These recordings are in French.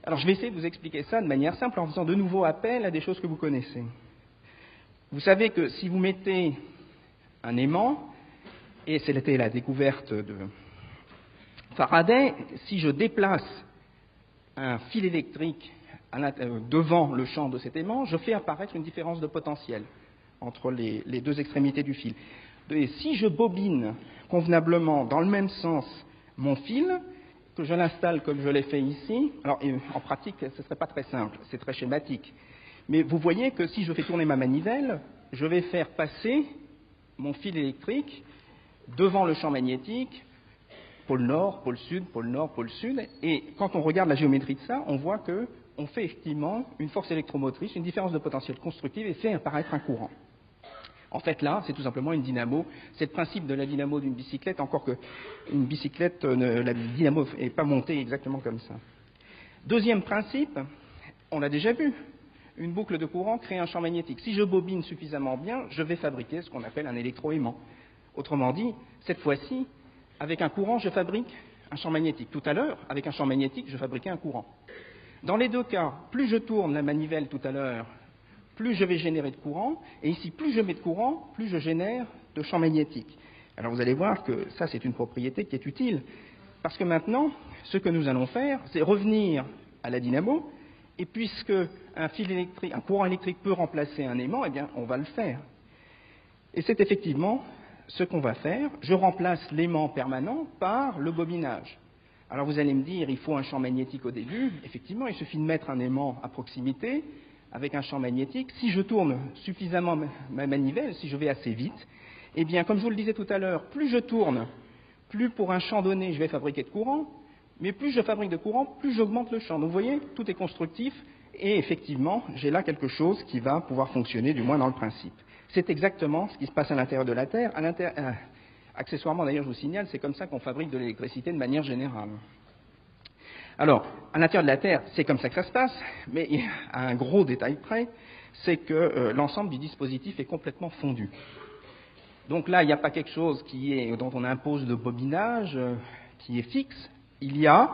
Alors je vais essayer de vous expliquer ça de manière simple en faisant de nouveau appel à des choses que vous connaissez. Vous savez que si vous mettez un aimant, et c'était la découverte de Faraday, si je déplace un fil électrique devant le champ de cet aimant, je fais apparaître une différence de potentiel entre les deux extrémités du fil. Et si je bobine convenablement dans le même sens mon fil, que je l'installe comme je l'ai fait ici, alors en pratique ce ne serait pas très simple, c'est très schématique, mais vous voyez que si je fais tourner ma manivelle, je vais faire passer mon fil électrique devant le champ magnétique, pôle nord, pôle sud, pôle nord, pôle sud, et quand on regarde la géométrie de ça, on voit qu'on fait effectivement une force électromotrice, une différence de potentiel constructive et fait apparaître un courant. En fait, là, c'est tout simplement une dynamo. C'est le principe de la dynamo d'une bicyclette, encore que une bicyclette, la dynamo n'est pas montée exactement comme ça. Deuxième principe, on l'a déjà vu, une boucle de courant crée un champ magnétique. Si je bobine suffisamment bien, je vais fabriquer ce qu'on appelle un électroaimant. Autrement dit, cette fois-ci, avec un courant, je fabrique un champ magnétique. Tout à l'heure, avec un champ magnétique, je fabriquais un courant. Dans les deux cas, plus je tourne la manivelle tout à l'heure, plus je vais générer de courant, et ici, plus je mets de courant, plus je génère de champ magnétique. Alors vous allez voir que ça, c'est une propriété qui est utile, parce que maintenant, ce que nous allons faire, c'est revenir à la dynamo, et puisque un courant électrique peut remplacer un aimant, eh bien, on va le faire. Et c'est effectivement ce qu'on va faire. Je remplace l'aimant permanent par le bobinage. Alors vous allez me dire, il faut un champ magnétique au début. Effectivement, il suffit de mettre un aimant à proximité, avec un champ magnétique. Si je tourne suffisamment ma manivelle, si je vais assez vite, eh bien, comme je vous le disais tout à l'heure, plus je tourne, plus pour un champ donné, je vais fabriquer de courant, mais plus je fabrique de courant, plus j'augmente le champ. Donc vous voyez, tout est constructif, et effectivement, j'ai là quelque chose qui va pouvoir fonctionner, du moins dans le principe. C'est exactement ce qui se passe à l'intérieur de la Terre. Accessoirement, d'ailleurs, je vous signale, c'est comme ça qu'on fabrique de l'électricité de manière générale. Alors, à l'intérieur de la Terre, c'est comme ça que ça se passe, mais à un gros détail près, c'est que l'ensemble du dispositif est complètement fondu. Donc là, il n'y a pas quelque chose dont on impose le bobinage, qui est fixe. Il y a,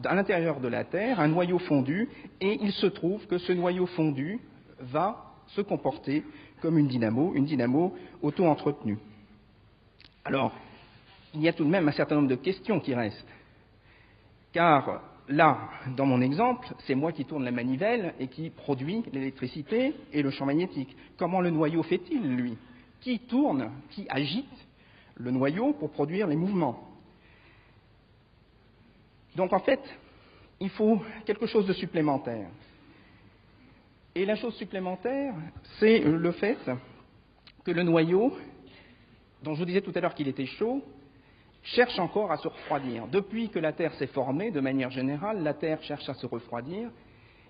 à l'intérieur de la Terre, un noyau fondu, et il se trouve que ce noyau fondu va se comporter comme une dynamo auto-entretenue. Alors, il y a tout de même un certain nombre de questions qui restent, car là, dans mon exemple, c'est moi qui tourne la manivelle et qui produit l'électricité et le champ magnétique. Comment le noyau fait-il, lui? Qui tourne, qui agite le noyau pour produire les mouvements? Donc en fait, il faut quelque chose de supplémentaire. Et la chose supplémentaire, c'est le fait que le noyau, dont je vous disais tout à l'heure qu'il était chaud, cherche encore à se refroidir. Depuis que la Terre s'est formée, de manière générale, la Terre cherche à se refroidir,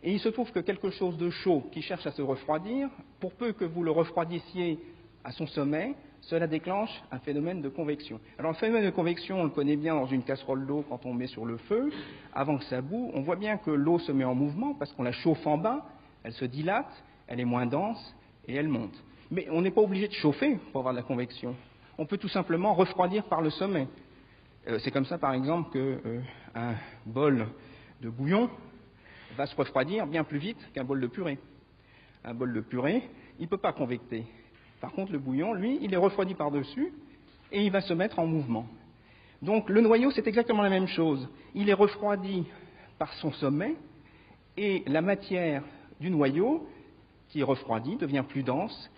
et il se trouve que quelque chose de chaud qui cherche à se refroidir, pour peu que vous le refroidissiez à son sommet, cela déclenche un phénomène de convection. Alors le phénomène de convection, on le connaît bien dans une casserole d'eau quand on met sur le feu, avant que ça bout, on voit bien que l'eau se met en mouvement parce qu'on la chauffe en bas, elle se dilate, elle est moins dense et elle monte. Mais on n'est pas obligé de chauffer pour avoir de la convection. On peut tout simplement refroidir par le sommet. C'est comme ça, par exemple, qu'un bol de bouillon va se refroidir bien plus vite qu'un bol de purée. Un bol de purée, il ne peut pas convecter. Par contre, le bouillon, lui, il est refroidi par-dessus et il va se mettre en mouvement. Donc, le noyau, c'est exactement la même chose. Il est refroidi par son sommet et la matière du noyau, qui est refroidie, devient plus dense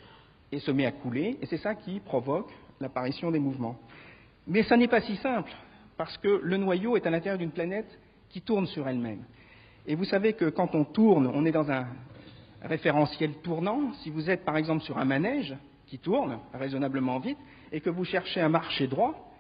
et se met à couler, et c'est ça qui provoque l'apparition des mouvements. Mais ça n'est pas si simple, parce que le noyau est à l'intérieur d'une planète qui tourne sur elle-même. Et vous savez que quand on tourne, on est dans un référentiel tournant. Si vous êtes par exemple sur un manège qui tourne raisonnablement vite et que vous cherchez un marché droit,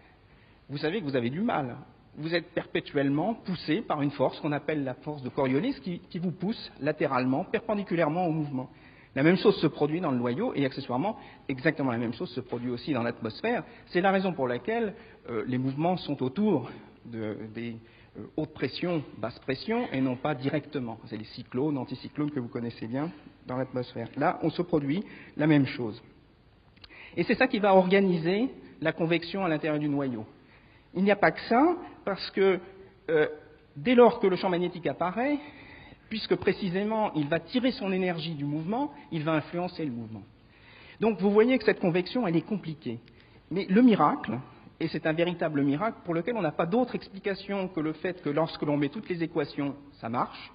vous savez que vous avez du mal. Vous êtes perpétuellement poussé par une force qu'on appelle la force de Coriolis qui vous pousse latéralement, perpendiculairement au mouvement. La même chose se produit dans le noyau et accessoirement, exactement la même chose se produit aussi dans l'atmosphère. C'est la raison pour laquelle les mouvements sont autour des hautes pressions, basses pressions et non pas directement. C'est les cyclones, anticyclones que vous connaissez bien dans l'atmosphère. Là, on se produit la même chose. Et c'est ça qui va organiser la convection à l'intérieur du noyau. Il n'y a pas que ça, parce que dès lors que le champ magnétique apparaît, puisque précisément il va tirer son énergie du mouvement, il va influencer le mouvement. Donc vous voyez que cette convection, elle est compliquée. Mais le miracle, et c'est un véritable miracle pour lequel on n'a pas d'autre explication que le fait que lorsque l'on met toutes les équations, ça marche,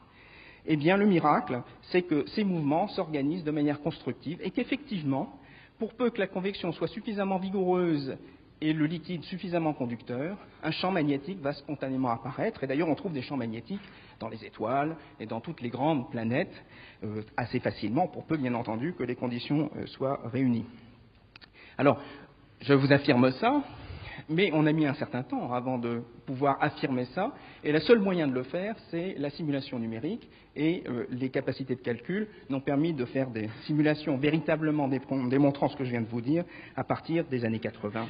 eh bien le miracle, c'est que ces mouvements s'organisent de manière constructive et qu'effectivement, pour peu que la convection soit suffisamment vigoureuse et le liquide suffisamment conducteur, un champ magnétique va spontanément apparaître. Et d'ailleurs, on trouve des champs magnétiques dans les étoiles et dans toutes les grandes planètes assez facilement, pour peu, bien entendu, que les conditions soient réunies. Alors, je vous affirme ça, mais on a mis un certain temps avant de pouvoir affirmer ça, et le seul moyen de le faire, c'est la simulation numérique, et les capacités de calcul n'ont permis de faire des simulations véritablement démontrant ce que je viens de vous dire à partir des années 80